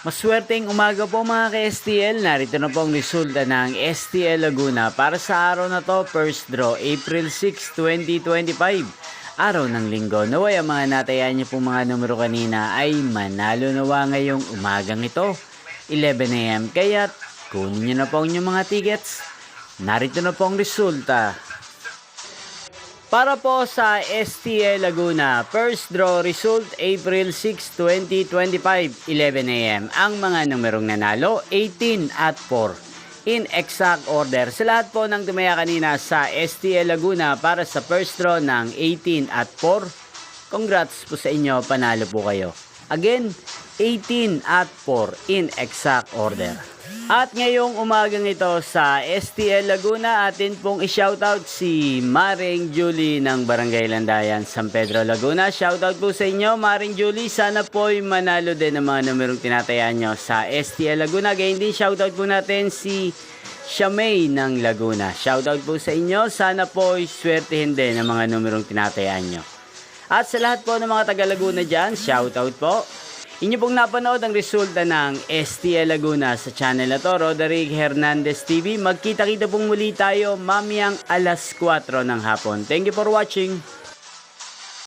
Maswerteng umaga po mga ka-STL. Narito na po ang resulta ng STL Laguna para sa araw na to, first draw, April 6, 2025. Araw ng linggo. Naway ang mga natayan niyo pong mga numero kanina ay manalo nawa ngayong umagang ito, 11 AM. Kaya kunin niyo na po ang inyong mga tickets. Narito na po ang resulta. Para po sa STL Laguna, first draw result April 6, 2025, 11 AM. Ang mga numerong nanalo, 18 at 4. In exact order, sa lahat po ng tumaya kanina sa STL Laguna para sa first draw ng 18 at 4, congrats po sa inyo, panalo po kayo. Again, 18 at 4 in exact order. At ngayong umagang ito sa STL Laguna, atin pong i-shoutout si Maring Julie ng Barangay Landayan, San Pedro, Laguna. Shoutout po sa inyo, Maring Julie. Sana po'y manalo din ang mga numerong tinatayaan nyo sa STL Laguna. Gayun din, shoutout po natin si Shamay ng Laguna. Shoutout po sa inyo. Sana po'y swertihin din ang mga numerong tinatayaan nyo. At sa lahat po ng mga taga Laguna dyan, shoutout po. Inyo pong napanood ang resulta ng STL Laguna sa channel na to, Roderick Hernandez TV. Magkita-kita pong muli tayo mamayang alas 4 ng hapon. Thank you for watching.